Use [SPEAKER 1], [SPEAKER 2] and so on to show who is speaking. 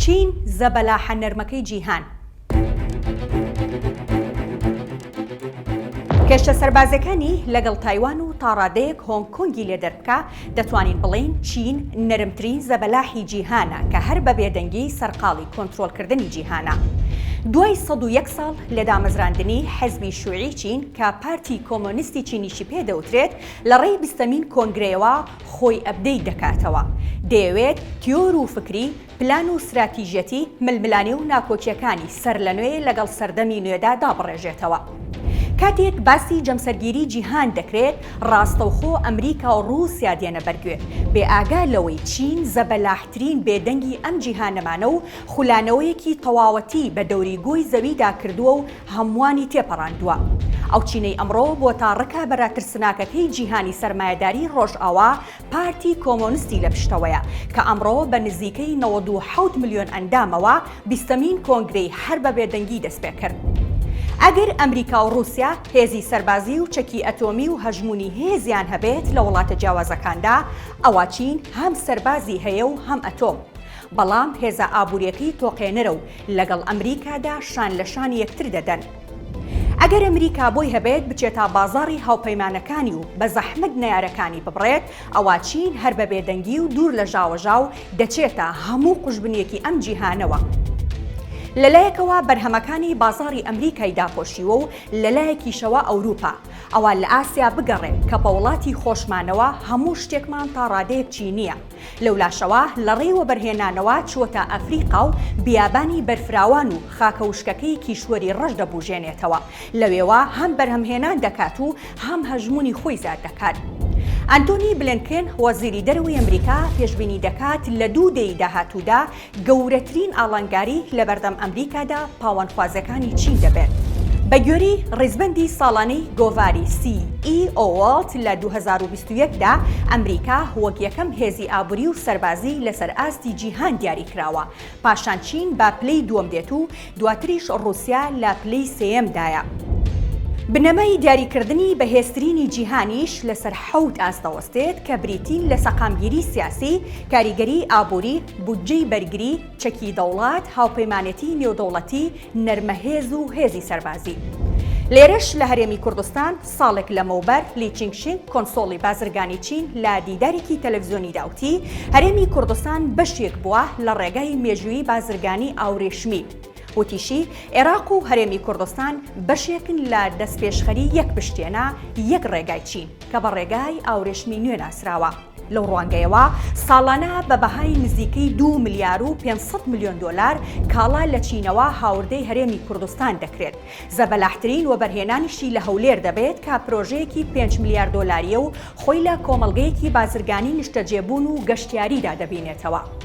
[SPEAKER 1] چین زەبەلاحە نەرمەکەی جیهان. کێشە سەربازەکانی لەگەڵ تایوان و تا ڕادەیەک هۆنگ کۆنگی لێ دەربکە دەتوانین بڵێن چین نەرمترین زەبەلاحی جیهانە کە هەر بە بێدەنگی سەرقاڵی کۆنترۆلکردنی جیهانە. دوای 101 ساڵ لە دامەزراندنی حەزبی شووعی چین کە پارتی کۆمۆنیستی چینیشی پێدەوترێت لە ڕێی 20مین کۆنگرەوە خۆی ئەپدەیت دەکاتەوە. دەیەوێت تیۆر و فکری پلان و استراتیژەتی ململانێ و ناکۆچیەکانی سەر لە نوێ لەگەڵ سەردەمی نوێدا دابڕێژێتەوە. کاتێک باسی جەمسەرگیری جیهان دەکرێت ڕاستەوخۆ ئەمریکا و ڕووسیا دێنە بەرگوێ بێ ئاگا لەوەی چین زەبەلاحترین بێدەنگی ئەم جیهانەمانە و خولانەوەیەکی تەواوەتی بە دەوری گۆی زەویدا کردووە و هەمووانی تێپەڕاندووە. ئەو چینەی ئەمڕۆ بۆ تا ڕکا بەراترسناکەکەی جیهانی سەرمایەداری ڕۆژئاوا پارتی کۆمۆنیستی لە پشتەوەیە کە ئەمڕۆ بە نزیکەی 97 ملیۆن ئەندامەوە 20مین کۆنگرەی هەر بە بێدەنگی دەست پێ کرد. ئەگەر ئەمریکا و رووسیا هێزی سەربازی و چەکی ئەتۆمی و هەژمونی هێزیان هەبێت لە وڵاتە جیاوازەکاندا ئەوە چین هەم سەربازی هەیە و هەم ئەتۆم. بەڵام هێزە ئابوووریەکەی تۆقێنەرە و لەگەڵ ئەمریکادا شان لە شانی یەکتر دەدەن. ئەگەر ئەمریکا بۆی هەبێت بچێتە بازاڕی هاوپەیمانەکانی و بە زەحمەت نەیارەکانی ببڕێت ئەوە چین هەر بە بێدەنگی و دوور لە ژاوەژاو دەچێتە هەموو قوژبنیەکی ئەم جیهانەوە. لەلایەکەوە بەرهەمەکانی بازاڕی ئەمریکای داپۆشیوە و لەلایەکیشەوە ئەوروپا ئەوە لە ئاسیا بگەڕێت کە بە وڵاتی خۆشمانەوە هەموو شتێکمان تا ڕادەیەک چینیە. لەولاشەوە لە ڕێوە بەرهێنانەوە چوەتە ئەفریقا و بیابانی بەرفراوان و خاکەوشکەکەی کیشوەری ڕەش دەبوژێنێتەوە. لەوێوە هەم بەرهەمهێنان دەکات و هەم هەژمونی خۆی زیاد دەکات. ئەنتۆنی بلینکن وەزیری دەرەوەی ئەمریکا پێشبینی دەکات لە 2 دەی داهاتوودا گەورەترین ئاڵنگاری لە بەردەم ئەمریکادا پاوەندخوازەکانی چین دەبێت. بە گوێری ڕێزبەندی ساڵانەی گۆڤاری CEO World لە 2021دا ئەمریکا وەک یەکەم هێزی ئابووری و سەربازی لەسەر ئاستی جیهان دیاری کراوە. پاشان چین با پلەی دووەم دێت و دواتریش ڕووسیا لە پلەی سێیەمدایە. بنەمای دیاریکردنی بەهێزترینی جیهانیش لەسەر 7 ئاستەوەستێت کە بریتین لە سەقامگیری سیاسی، کاریگەری ئابووری، بودجەی بەرگری، چەکی دەوڵات، هاوپەیمانەتی نێودەوڵەتی، نەرمەهێز و هێزی سەربازی. لێرەش لە هەرێمی کوردستان ساڵێک لەمەوبەر لی چینگشینگ کۆنسۆڵی بازرگانی چین لە دیدارێکی تەلەڤیزۆنی داوتی هەرێمی کوردستان بەشێک بووە لە ڕێگای مێژووی بازرگانی ئاوڕێشمی. وتیشی عێراق و هەرێمی کوردستان بەشێکن لە دەستپێشخەری یەک پشتێنە یەک ڕێگای چین کە بە ڕێگای ئاوڕێشمی نوێ ناسراوە. لەو ڕوانگەیەوە ساڵانە بە بەهای نزیکەی 2 ملیار و 500 ملیۆن دۆلار کاڵا لە چینەوە هاوردەی هەرێمی کوردستان دەکرێت. زەبەلاحترین و بەرهێنانیشی لە هەولێر دەبێت کە پرۆژەیەکی 5 ملیار دۆلاریە و خۆی لە کۆمەڵگەیەکی بازرگانی نیشتەجێبوون و گەشتیاریدا دەبینێتەوە.